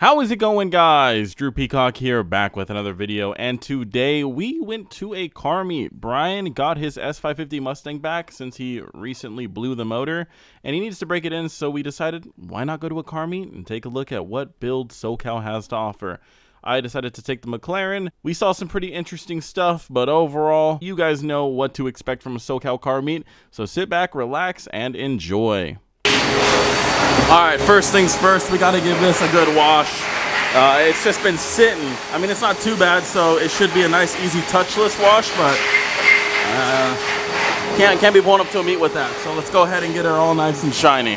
How is it going, guys? Drew Peacock here, back with another video, and today we went to a car meet. Brian got his S550 Mustang back since he recently blew the motor, and he needs to break it in, so we decided, why not go to a car meet and take a look at what build SoCal has to offer. I decided to take the McLaren. We saw some pretty interesting stuff, but overall, you guys know what to expect from a SoCal car meet, so sit back, relax, and enjoy. Alright, first things first, we gotta give this a good wash. It's just been sitting. I mean, it's not too bad, so it should be a nice, easy, touchless wash, but can't be pulling up to a meet with that. So let's go ahead and get her all nice and shiny.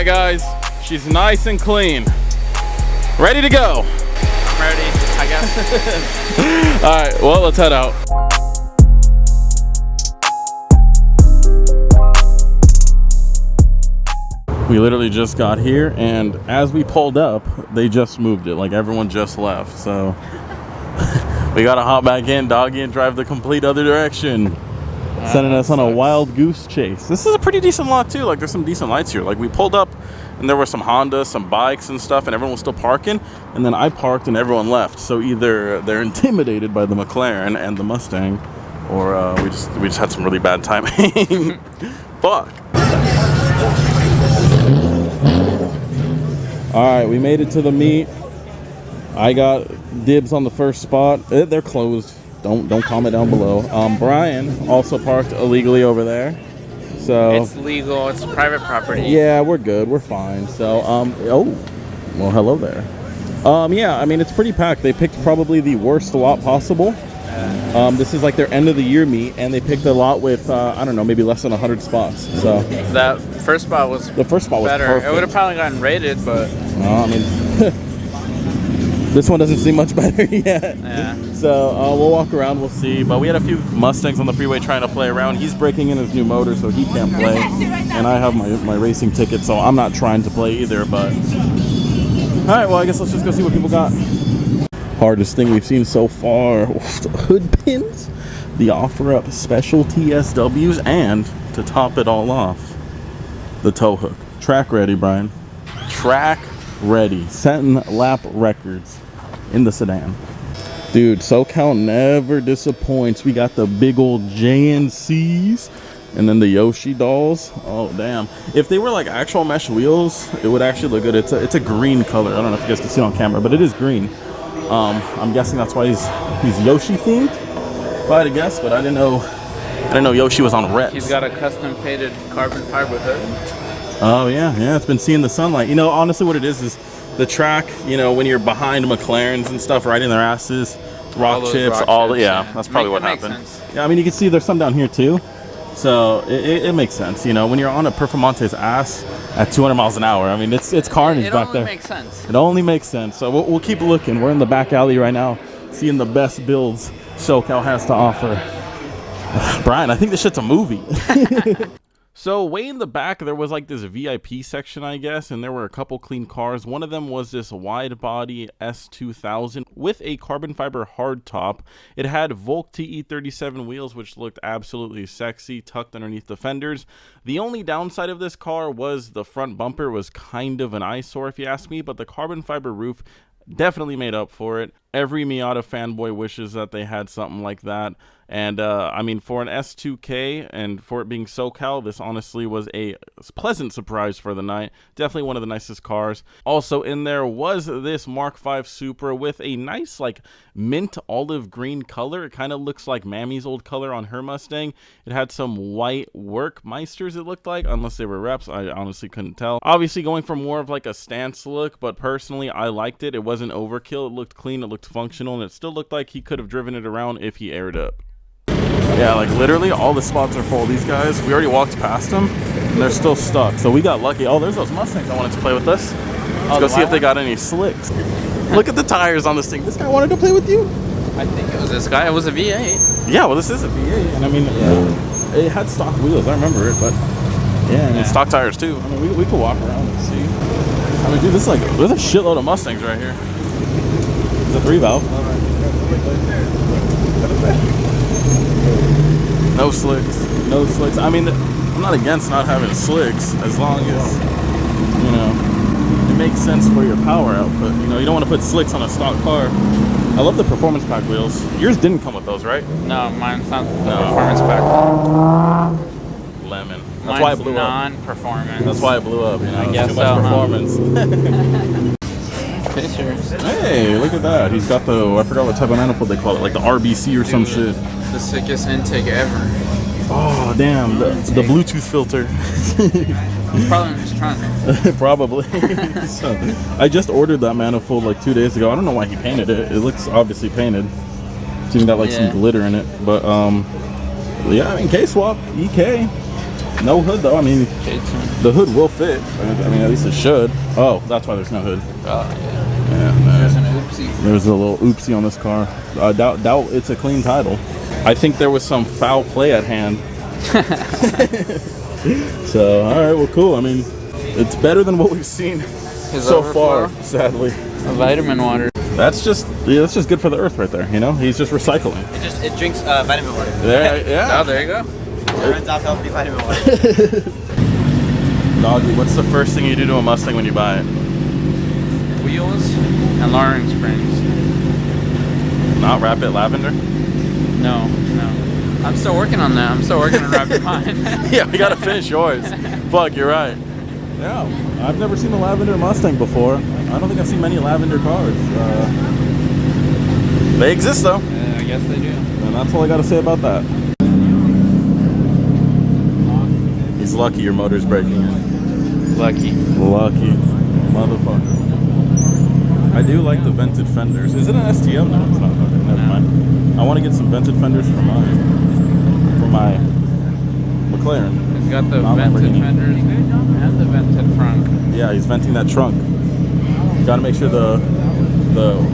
Guys, she's nice and clean, ready to go. I'm ready, I guess. All right, well, let's head out. We literally just got here, and as we pulled up, they just moved it. Like, everyone just left, so we gotta hop back in, doggy, and drive the complete other direction. Sending us on a wild goose chase. This is a pretty decent lot too. Like, there's some decent lights here. Like, we pulled up and there were some Hondas, some bikes and stuff, and everyone was still parking, and then I parked and everyone left. So either they're intimidated by the McLaren and the Mustang, or we just had some really bad timing. Fuck. All right, we made it to the meet. I got dibs on the first spot. They're closed. Don't comment down below. Brian also parked illegally over there, so it's legal. It's private property. Yeah, we're good. We're fine. So oh, well, hello there. Yeah, I mean, it's pretty packed. They picked probably the worst lot possible. This is like their end of the year meet, and they picked a lot with I don't know, maybe less than 100 spots. So that first spot was better. Perfect. It would have probably gotten rated, but I mean. This one doesn't seem much better yet. Yeah. So we'll walk around, we'll see. But we had a few Mustangs on the freeway trying to play around. He's breaking in his new motor, so he can't play. And I have my racing ticket, so I'm not trying to play either. But all right, well, I guess let's just go see what people got. Hardest thing we've seen so far: the hood pins, the OfferUp special TSWs, and to top it all off, the tow hook. Track ready, Brian. Track ready. Setting lap records in the sedan. Dude, SoCal never disappoints. We got the big old JNCs and then the Yoshi dolls. Oh, damn. If they were like actual mesh wheels, it would actually look good. It's a green color. I don't know if you guys can see it on camera, but it is green. I'm guessing that's why he's Yoshi themed, if I had to guess, but I didn't know Yoshi was on red. He's got a custom faded carbon fiber hood. Oh yeah, it's been seeing the sunlight. You know, honestly, what it is the track. You know, when you're behind McLarens and stuff riding their asses, rock chips, yeah, that's probably what happened. Yeah, I mean, you can see there's some down here too, so it makes sense. You know, when you're on a Performante's ass at 200 miles an hour, I mean, it's carnage back there. It only makes sense. It only makes sense. So we'll keep looking. We're in the back alley right now, seeing the best builds SoCal has to offer. Brian, I think this shit's a movie. So way in the back, there was like this VIP section, I guess, and there were a couple clean cars. One of them was this wide body S2000 with a carbon fiber hardtop. It had Volk TE37 wheels, which looked absolutely sexy, tucked underneath the fenders. The only downside of this car was the front bumper was kind of an eyesore, if you ask me, but the carbon fiber roof definitely made up for it. Every Miata fanboy wishes that they had something like that. And I mean, for an S2K and for it being SoCal, this honestly was a pleasant surprise for the night. Definitely one of the nicest cars. Also in there was this Mark V Supra with a nice like mint olive green color. It kind of looks like Mammy's old color on her Mustang. It had some white Workmeisters, it looked like, unless they were reps. I honestly couldn't tell. Obviously going for more of like a stance look, but personally I liked it. It wasn't overkill. It looked clean. It looked functional, and it still looked like he could have driven it around if he aired up. Yeah, like literally all the spots are full. These guys, we already walked past them and they're still stuck, so we got lucky. Oh, there's those Mustangs I wanted to play with us. Let's go see if they got any slicks. Look at the tires on this thing. This guy wanted to play with you? I think it was this guy. It was a V8. Yeah, well, this is a V8. And I mean, it had stock wheels. I remember it, but yeah, and stock tires too. I mean, we could walk around and see. I mean, dude, this is like, there's a shitload of Mustangs right here. It's a 3-valve. No slicks. No slicks. I mean, I'm not against not having slicks as long as, you know, it makes sense for your power output. You know, you don't want to put slicks on a stock car. I love the performance pack wheels. Yours didn't come with those, right? No, mine's not the performance pack. Lemon. That's Mine's why it blew up. Non-performance. That's why it blew up, you know. I guess too much performance. Pictures. Hey, look at that. He's got the, I forgot what type of manifold they call it, like the RBC or some shit. The sickest intake ever. Oh, damn. The Bluetooth filter. It's probably in his trunk. Probably. So, I just ordered that manifold like 2 days ago. I don't know why he painted it. It looks obviously painted. It's even got like some glitter in it. But yeah, I mean, K-swap, EK. No hood though. I mean, the hood will fit. I mean, at least it should. Oh, that's why there's no hood. Oh yeah. Yeah. There's an oopsie. There's a little oopsie on this car. Doubt it's a clean title. I think there was some foul play at hand. So, all right, well, cool. I mean, it's better than what we've seen so far, sadly. Vitamin water. That's just good for the earth right there. You know, he's just recycling. It drinks vitamin water. There, yeah. Oh, there you go. It runs off healthy vitamin water. Doggy, what's the first thing you do to a Mustang when you buy it? Wheels and lowering springs. Not wrap it lavender? No. I'm still working on that. I'm still working on wrapping mine. Yeah, we gotta finish yours. Fuck, you're right. Yeah, I've never seen a lavender Mustang before. I don't think I've seen many lavender cars. They exist though. I guess they do. And that's all I gotta say about that. He's lucky your motor's breaking in. Lucky. Lucky. Motherfucker. I do like the vented fenders. Is it an STM? No, it's not. Okay, never mind. I want to get some vented fenders for my McLaren. He's got the vented fenders and the vented front. Yeah, he's venting that trunk. Got to make sure the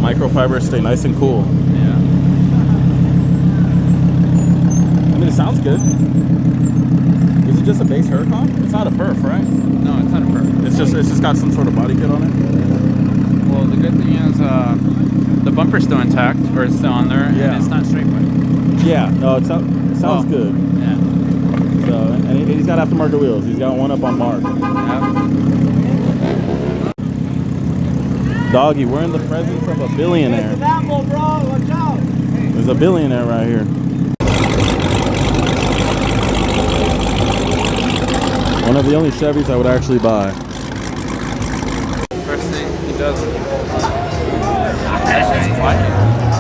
microfibers stay nice and cool. Yeah. I mean, it sounds good. Is it just a base Huracan? It's not a perf, right? No, it's not a perf. It's just got some sort of body kit on it. Well, the good thing is the bumper's still intact, or it's still on there, Yeah. and it's not straight white. Yeah, no, it sounds good. Yeah. So, and he's got aftermarket wheels. He's got one up on Mark. Yep. Doggy, we're in the presence of a billionaire. There's a billionaire right here. One of the only Chevys I would actually buy. First thing he does.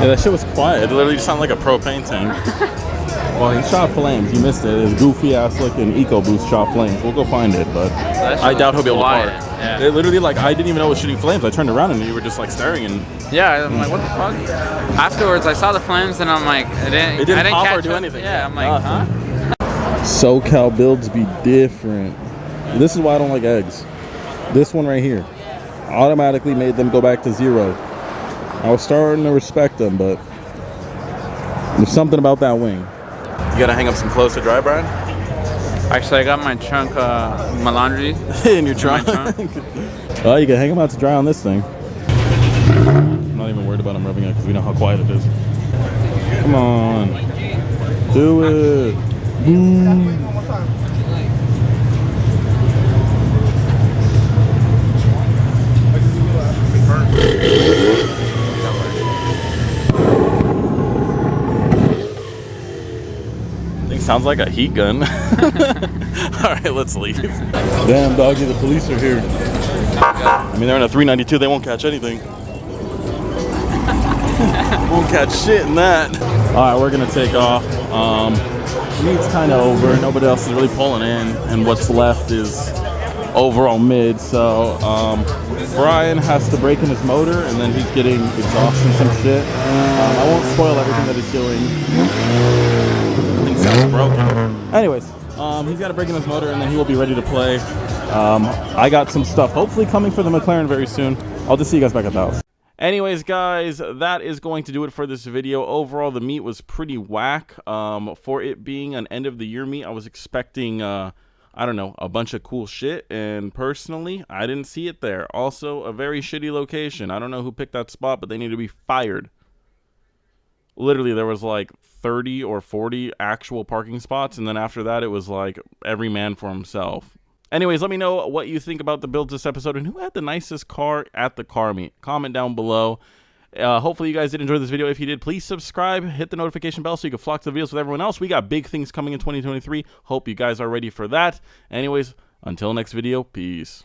Yeah, that shit was quiet. It literally sounded like a propane tank. Well, he shot flames. You missed it. His goofy ass looking EcoBoost shot flames. We'll go find it, but I doubt he'll be able to park. Yeah. It literally, like, I didn't even know it was shooting flames. I turned around and you were just like staring and Yeah, I'm like, what the fuck? Afterwards, I saw the flames and I'm like, I didn't pop catch or do it. anything. Yeah, I'm like, huh? SoCal builds be different. This is why I don't like eggs. This one right here automatically made them go back to 0. I was starting to respect them, but there's something about that wing. You gotta hang up some clothes to dry, Brian? Actually, I got my trunk, my laundry. In your trunk? Oh, you can hang them out to dry on this thing. I'm not even worried about them rubbing it because we know how quiet it is. Come on. Do it. Sounds like a heat gun. All right, let's leave. Damn, doggy, the police are here. I mean, they're in a 392. They won't catch anything. Won't catch shit in that. All right, we're gonna take off. Meet's kind of over. Nobody else is really pulling in, and what's left is overall mid. So Brian has to break in his motor, and then he's getting exhaust and some shit. I won't spoil everything that he's doing. Sounds broken. Anyways, he's got to break in his motor and then he will be ready to play. I got some stuff hopefully coming for the McLaren very soon. I'll just see you guys back at the house. Anyways, guys, that is going to do it for this video. Overall, the meet was pretty whack. For it being an end of the year meet, I was expecting, I don't know, a bunch of cool shit. And personally, I didn't see it there. Also, a very shitty location. I don't know who picked that spot, but they need to be fired. Literally, there was like 30 or 40 actual parking spots. And then after that, it was like every man for himself. Anyways, let me know what you think about the builds this episode and who had the nicest car at the car meet. Comment down below. Hopefully you guys did enjoy this video. If you did, please subscribe, hit the notification bell so you can flock to the videos with everyone else. We got big things coming in 2023. Hope you guys are ready for that. Anyways, until next video, peace.